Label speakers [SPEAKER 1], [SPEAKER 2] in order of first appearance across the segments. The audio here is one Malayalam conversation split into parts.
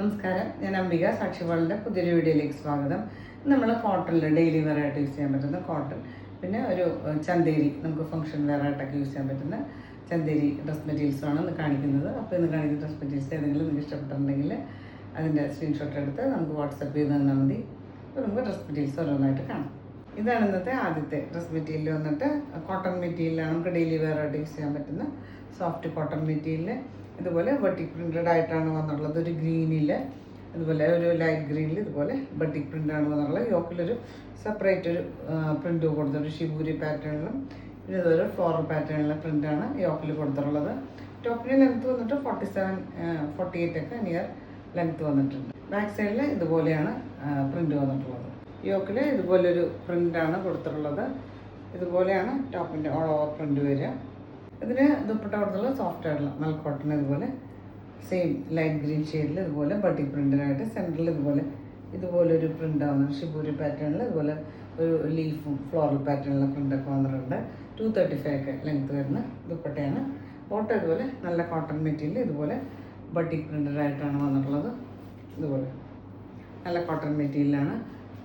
[SPEAKER 1] നമസ്കാരം, ഞാൻ അംബിക സാക്ഷിവാളിൻ്റെ പുതിയൊരു വീഡിയോയിലേക്ക് സ്വാഗതം. നമ്മൾ കോട്ടണിൽ ഡെയിലി വെയർ ആയിട്ട് യൂസ് ചെയ്യാൻ പറ്റുന്ന കോട്ടൺ, പിന്നെ ഒരു ചന്തേരി നമുക്ക് ഫംഗ്ഷൻ വെയർ ആയിട്ടൊക്കെ യൂസ് ചെയ്യാൻ പറ്റുന്ന ചന്തേരി ഡ്രസ് മെറ്റീരിയൽസാണ് ഇന്ന് കാണിക്കുന്നത്. അപ്പോൾ ഇന്ന് കാണിക്കുന്ന ഡ്രസ് മെറ്റീരിയൽസ് ഏതെങ്കിലും നിങ്ങൾക്ക് ഇഷ്ടപ്പെട്ടിട്ടുണ്ടെങ്കിൽ അതിൻ്റെ സ്ക്രീൻഷോട്ട് എടുത്ത് നമുക്ക് വാട്സപ്പ് ചെയ്ത് തന്നാൽ മതി. അപ്പോൾ നമുക്ക് ഡ്രസ് മെറ്റീരിയൽസ് ഓരോന്നായിട്ട് കാണാം. ഇതാണ് ഇന്നത്തെ ആദ്യത്തെ ഡ്രസ് മെറ്റീരിയൽ വന്നിട്ട് കോട്ടൺ മെറ്റീരിയലാണ്. നമുക്ക് ഡെയിലി വെയർ ആയിട്ട് യൂസ് ചെയ്യാൻ പറ്റുന്ന സോഫ്റ്റ് കോട്ടൺ മെറ്റീരിയൽ. ഇതുപോലെ ബട്ടിക് പ്രിൻറ്റഡ് ആയിട്ടാണ് വന്നുള്ളത്. ഒരു ഗ്രീനിൽ, ഇതുപോലെ ഒരു ലൈറ്റ് ഗ്രീനിൽ ഇതുപോലെ ബട്ടിക് പ്രിൻ്റാണ് വന്നുള്ളത്. യോക്കിലൊരു സെപ്പറേറ്റ് ഒരു പ്രിൻ്റ് കൊടുത്തിട്ട് ഷിബൂരി പാറ്റേണിലും പിന്നെ ഇതൊരു ഫ്ലോറൽ പാറ്റേണിലെ പ്രിൻ്റാണ് യോക്കിൽ കൊടുത്തിട്ടുള്ളത്. ടോപ്പിന് ലെങ്ത്ത് വന്നിട്ട് 48 ഒക്കെ നിയർ ലെങ്ത്ത് വന്നിട്ടുണ്ട്. ബാക്ക് സൈഡിൽ ഇതുപോലെയാണ് പ്രിൻ്റ് വന്നിട്ടുള്ളത്. യോക്കിൽ ഇതുപോലൊരു പ്രിൻ്റാണ് കൊടുത്തിട്ടുള്ളത്. ഇതുപോലെയാണ് ടോപ്പിൻ്റെ ഓൾ ഓവർ പ്രിൻ്റ് വരിക. ഇതിന് ദുപ്പട്ട കൊടുത്തുള്ള സോഫ്റ്റ് ആയിട്ടുള്ള മൽ കോട്ടൺ, ഇതുപോലെ സെയിം ലൈറ്റ് ഗ്രീൻ ഷെയ്ഡിൽ ഇതുപോലെ ബട്ടിക് പ്രിൻ്റിനായിട്ട് സെൻറ്ററിൽ ഇതുപോലൊരു പ്രിൻ്റ് ആവുന്നുണ്ട്. ഷിബൂരി പാറ്റേണിൽ ഇതുപോലെ ഒരു ലീഫും ഫ്ലോറൽ പാറ്റേണിലുള്ള പ്രിൻ്റൊക്കെ വന്നിട്ടുണ്ട്. 235 ഒക്കെ ലെങ്ത്ത് വരുന്ന ദുപ്പട്ടയാണ്. ബോട്ടം ഇതുപോലെ നല്ല കോട്ടൺ മെറ്റീരിയൽ ഇതുപോലെ ബട്ടിക് പ്രിൻ്റഡായിട്ടാണ് വന്നിട്ടുള്ളത്. ഇതുപോലെ നല്ല കോട്ടൺ മെറ്റീരിയലാണ്.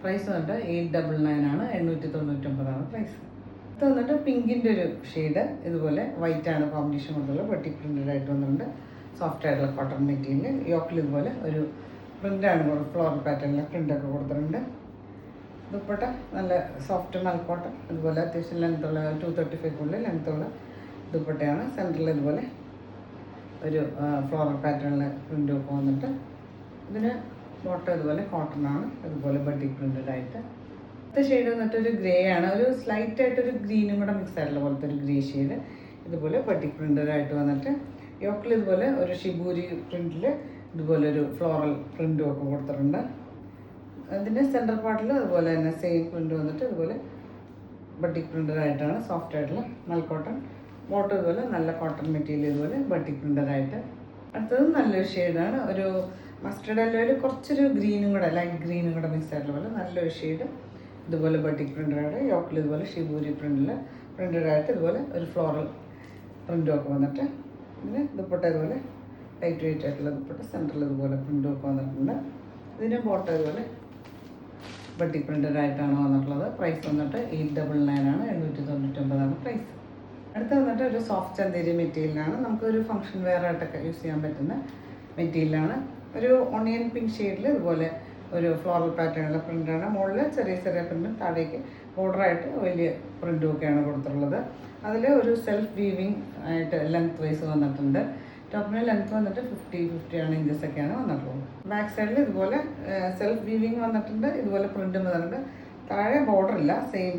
[SPEAKER 1] പ്രൈസ് വന്നിട്ട് 899 ആണ്, 899 പ്രൈസ്. ഇത് വന്നിട്ട് പിങ്കിൻ്റെ ഒരു ഷെയ്ഡ്, ഇതുപോലെ വൈറ്റ് ആണ് കോമ്പിനേഷൻ കൊടുത്തുള്ളത്. ബട്ടിക് പ്രിൻ്റഡ് ആയിട്ട് വന്നിട്ടുണ്ട്. സോഫ്റ്റ് ആയിട്ടുള്ള കോട്ടൺ മെറ്റീരിയൽ. യോക്കിൽ ഇതുപോലെ ഒരു പ്രിൻ്റാണ്, ഫ്ലോറൽ പാറ്റേണിലെ പ്രിൻ്റൊക്കെ കൊടുത്തിട്ടുണ്ട്. ദുപ്പട്ട നല്ല സോഫ്റ്റ് മൽ കോട്ടൺ, ഇതുപോലെ അത്യാവശ്യം ലെങ്ത്തുള്ള 235 ലെങ്ത്തുള്ള ദുപ്പട്ടയാണ്. സെൻറ്ററിൽ ഇതുപോലെ ഒരു ഫ്ലോറൽ പാറ്റേണിലെ പ്രിൻ്റൊക്കെ വന്നിട്ട് ഇതിന് ബോട്ടം ഇതുപോലെ കോട്ടണാണ്, ഇതുപോലെ ബട്ടിക് പ്രിൻ്റഡ് ആയിട്ട്. അടുത്ത ഷെയ്ഡ് വന്നിട്ട് ഒരു ഗ്രേ ആണ്, ഒരു സ്ലൈറ്റ് ആയിട്ടൊരു ഗ്രീനും കൂടെ മിക്സ് ആയിട്ടുള്ള പോലത്തെ ഒരു ഗ്രേ ഷെയ്ഡ്. ഇതുപോലെ ബട്ടിക് പ്രിൻ്റഡ് ആയിട്ട് വന്നിട്ട് യോക്കിൽ ഇതുപോലെ ഒരു ഷിബൂരി പ്രിൻറ്റിൽ ഇതുപോലെ ഒരു ഫ്ലോറൽ പ്രിൻറ്റും ഒക്കെ കൊടുത്തിട്ടുണ്ട്. അതിൻ്റെ സെൻറ്റർ പാർട്ടിൽ അതുപോലെ തന്നെ സെയിം പ്രിൻ്റ് വന്നിട്ട് ഇതുപോലെ ബട്ടിക് പ്രിൻ്റഡ് ആയിട്ടാണ്. സോഫ്റ്റ് ആയിട്ടുള്ള മൽ കോട്ടൺ. ബോട്ടം ഇതുപോലെ നല്ല കോട്ടൺ മെറ്റീരിയൽ ഇതുപോലെ ബട്ടിക് പ്രിൻ്റഡ് ആയിട്ട്. അടുത്തത് നല്ലൊരു ഷെയ്ഡാണ്, ഒരു മസ്റ്റർഡ് യെല്ലോയിൽ കുറച്ചൊരു ഗ്രീനും കൂടെ, ലൈറ്റ് ഗ്രീനും കൂടെ മിക്സ് ആയിട്ടുള്ള പോലെ നല്ലൊരു ഷെയ്ഡ്. ഇതുപോലെ ബട്ടിക് പ്രിൻ്റഡ്, യോക്കിൽ ഇതുപോലെ ഷിബൂരി പ്രിൻ്റഡ് ആയിട്ട് ഇതുപോലെ ഒരു ഫ്ലോറൽ പ്രിൻ്റും ഒക്കെ വന്നിട്ട് ഇതിന് ദുപ്പട്ട ഇതുപോലെ ലൈറ്റ് വെയിറ്റ് ആയിട്ടുള്ള ദുപ്പട്ട, സെൻറ്ററിൽ ഇതുപോലെ പ്രിൻ്റും ഒക്കെ വന്നിട്ടുണ്ട്. ഇതിന് ബോട്ടം ഇതുപോലെ ബട്ടിക് പ്രിൻ്റഡ് ആയിട്ടാണ് വന്നിട്ടുള്ളത്. പ്രൈസ് വന്നിട്ട് 899 ആണ്, 899 പ്രൈസ്. അടുത്ത വന്നിട്ട് ഒരു സോഫ്റ്റ് ചന്തേരി മെറ്റീരിയലാണ്. നമുക്കൊരു ഫംഗ്ഷൻ വെയർ ആയിട്ടൊക്കെ യൂസ് ചെയ്യാൻ പറ്റുന്ന മെറ്റീരിയലാണ്. ഒരു ഓണിയൻ പിങ്ക് ഷെയ്ഡിൽ ഇതുപോലെ ഒരു ഫ്ലോറൽ പാറ്റേണുള്ള പ്രിൻ്റാണ്. മുകളിൽ ചെറിയ ചെറിയ പ്രിൻറ്റും താഴേക്ക് ബോർഡറായിട്ട് വലിയ പ്രിൻറ്റും ഒക്കെയാണ് കൊടുത്തിട്ടുള്ളത്. അതിൽ ഒരു സെൽഫ് വീവിങ് ആയിട്ട് ലെങ്ത് വൈസ് വന്നിട്ടുണ്ട്. ടോപ്പിന് ലെങ്ത് വന്നിട്ട് 50 ആണ് ഇഞ്ചസൊക്കെയാണ് വന്നിട്ടുള്ളത്. ബാക്ക് സൈഡിൽ ഇതുപോലെ സെൽഫ് വീവിങ് വന്നിട്ടുണ്ട്, ഇതുപോലെ പ്രിൻറ്റും വന്നിട്ടുണ്ട്. താഴെ ബോർഡർ ഇല്ല, സെയിം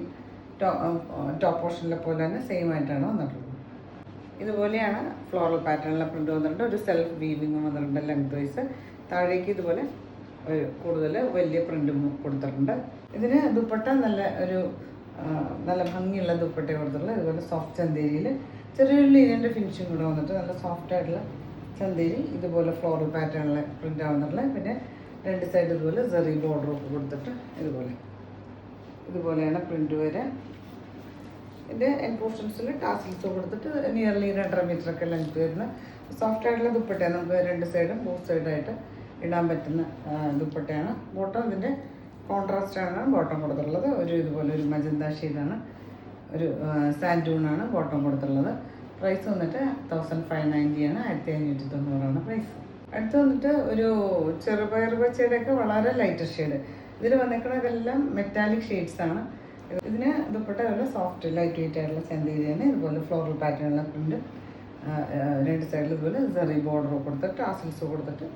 [SPEAKER 1] ടോപ്പ് പോർഷനിലെ പോലെ തന്നെ സെയിം ആയിട്ടാണ് വന്നിട്ടുള്ളത്. ഇതുപോലെയാണ് ഫ്ലോറൽ പാറ്റേണിലെ പ്രിൻറ്റ് വന്നിട്ടുണ്ട്. ഒരു സെൽഫ് വീവിങ് വന്നിട്ടുണ്ട് ലെങ്ത് വൈസ്. താഴേക്ക് ഇതുപോലെ കൂടുതൽ വലിയ പ്രിൻറ്റും കൊടുത്തിട്ടുണ്ട്. ഇതിന് ദുപ്പട്ട നല്ല ഭംഗിയുള്ള ദുപ്പട്ട കൊടുത്തിട്ടുള്ളത്. ഇതുപോലെ സോഫ്റ്റ് ചന്തേരിയിൽ ചെറിയൊരു ലീനിയൻ്റെ ഫിനിഷിങ് കൂടെ വന്നിട്ട് നല്ല സോഫ്റ്റ് ആയിട്ടുള്ള ചന്തേരി, ഇതുപോലെ ഫ്ലോറൽ പാറ്റേണിലെ പ്രിൻ്റ് ആവുന്നുള്ളത്. പിന്നെ രണ്ട് സൈഡ് ഇതുപോലെ സെറി ബോർഡറൊക്കെ കൊടുത്തിട്ട് ഇതുപോലെയാണ് പ്രിൻ്റ് വരെ. ഇതിൻ്റെ എൻഡ് പോർഷൻസിൽ ടാസിൽസ് കൊടുത്തിട്ട് നിയർലി 2.5 മീറ്ററൊക്കെ ലെങ്ത് വരുന്ന സോഫ്റ്റ് ആയിട്ടുള്ള ദുപ്പട്ടയാണ്. നമുക്ക് രണ്ട് സൈഡും ബോത്ത് സൈഡായിട്ട് ഇടാൻ പറ്റുന്ന ദുപ്പട്ടയാണ്. ബോട്ടം ഇതിൻ്റെ കോൺട്രാസ്റ്റാണ് ബോട്ടം കൊടുത്തിട്ടുള്ളത്. ഇതുപോലെ ഒരു മജന്ത ഷെയ്ഡാണ്, ഒരു സാൻഡൂണാണ് ബോട്ടം കൊടുത്തിട്ടുള്ളത്. പ്രൈസ് വന്നിട്ട് 1590 ആണ്, 1590 പ്രൈസ്. അടുത്ത് വന്നിട്ട് ഒരു ചെറുപയർ പച്ചയുടെയൊക്കെ വളരെ ലൈറ്റർ ഷെയ്ഡ്. ഇതിൽ വന്നിരിക്കുന്നതെല്ലാം മെറ്റാലിക് ഷെയ്ഡ്സ് ആണ്. ഇതിന് ദുപ്പട്ട ഒരു സോഫ്റ്റ് ലൈറ്റ് വെയിറ്റ് ആയിട്ടുള്ള ചന്തേരിയാണ്. ഇതുപോലെ ഫ്ലോറൽ പാറ്റേണുള്ള പ്രിൻ്റ്, രണ്ട് സൈഡിൽ ഇതുപോലെ സെറി ബോർഡർ കൊടുത്തിട്ട് ടാസിൽസ് കൊടുത്തിട്ട്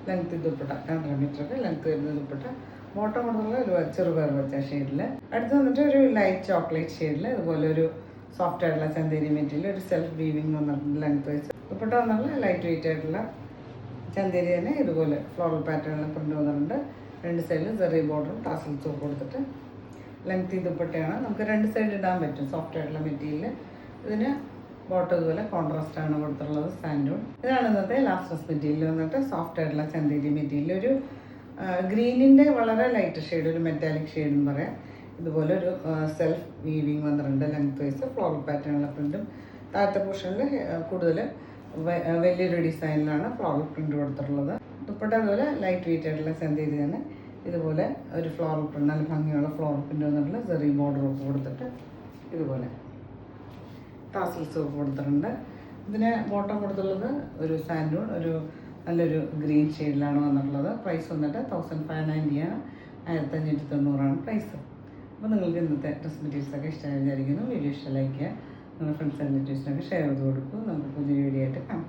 [SPEAKER 1] ലെങ്ത് ദുപ്പട്ട 2.5 മീറ്ററൊക്കെ ലെങ്ത് വരുന്ന ദുപ്പട്ട. ബോട്ടം കൊടുത്തുള്ള ഒരു ചെറുപയർ പച്ച ഷെയ്ഡിൽ. അടുത്ത് വന്നിട്ട് ഒരു ലൈറ്റ് ചോക്ലേറ്റ് ഷെയ്ഡിൽ ഇതുപോലെ ഒരു സോഫ്റ്റ് ആയിട്ടുള്ള ചന്തേരി മെറ്റീരിയൽ, ഒരു സെൽഫ് വീവിങ് വന്നിട്ടുണ്ട് ലെങ്ത് വൈസ്. ദുപ്പട്ട വന്നുള്ള ലൈറ്റ് വെയിറ്റ് ആയിട്ടുള്ള ചന്തേരി തന്നെ ഇതുപോലെ ഫ്ലോറൽ പാറ്റേണിൽ പ്രിൻ്റ് വന്നിട്ടുണ്ട്. രണ്ട് സൈഡിൽ സെറി ബോർഡറും ടാസിൽസും കൊടുത്തിട്ട് ലെങ്ത് ദുപ്പട്ടയാണ്. നമുക്ക് രണ്ട് സൈഡ് ഇടാൻ പറ്റും, സോഫ്റ്റ് ആയിട്ടുള്ള മെറ്റീരിയൽ. ഇതിന് ബോട്ടം ഇതുപോലെ കോൺട്രാസ്റ്റ് ആണ് കൊടുത്തിട്ടുള്ളത്, സാൻഡൂൺ. ഇതാണ് ഇന്നത്തെ ലാസ്റ്റ് ഡ്രസ് മെറ്റീരിയൽ വന്നിട്ട് സോഫ്റ്റ് ആയിട്ടുള്ള ചന്തേരി മെറ്റീരിയൽ. ഒരു ഗ്രീനിൻ്റെ വളരെ ലൈറ്റ് ഷെയ്ഡ്, ഒരു മെറ്റാലിക് ഷെയ്ഡ് എന്ന് പറയാം. ഇതുപോലെ ഒരു സെൽഫ് വീവിങ് വന്നിട്ടുണ്ട് ലെങ്ത് വൈസ്. ഫ്ലോറൽ പാറ്റേണുള്ള പ്രിൻറ്റും താഴത്തെ പോർഷനിൽ കൂടുതൽ വലിയൊരു ഡിസൈനിലാണ് ഫ്ലോറൽ പ്രിൻ്റ് കൊടുത്തിട്ടുള്ളത്. ദുപ്പട്ട അതുപോലെ ലൈറ്റ് വെയിറ്റ് ആയിട്ടുള്ള ചന്തേരി തന്നെ ഇതുപോലെ ഒരു ഫ്ലോറൽ പ്രിൻ്റ്, നല്ല ഭംഗിയുള്ള ഫ്ലോറൽ പ്രിൻ്റ് വന്നിട്ടുള്ള ചെറിയ ബോർഡർ ഒക്കെ കൊടുത്തിട്ട് ഇതുപോലെ ടാസൽസ് ഒക്കെ കൊടുത്തിട്ടുണ്ട്. ഇതിന് ബോട്ടം കൊടുത്തുള്ളത് ഒരു സാൻഡൂൺ, ഒരു നല്ലൊരു ഗ്രീൻ ഷെയ്ഡിലാണ് വന്നിട്ടുള്ളത്. പ്രൈസ് വന്നിട്ട് 1590 ആണ്, 1590 പ്രൈസ്. അപ്പോൾ നിങ്ങൾക്ക് ഇന്നത്തെ ഡ്രസ് മെറ്റീരിയൽസൊക്കെ ഇഷ്ടമായി വിചാരിക്കുന്നു. വീഡിയോ ഇഷ്ടം ലൈക്ക് ചെയ്യുക, നിങ്ങളുടെ ഫ്രണ്ട്സ് ആൻഡ് റിലേറ്റീവ്സിനൊക്കെ ഷെയർ ചെയ്ത് കൊടുക്കും. നമുക്ക് പുതിയ വീഡിയോ ആയിട്ട് കാണാം.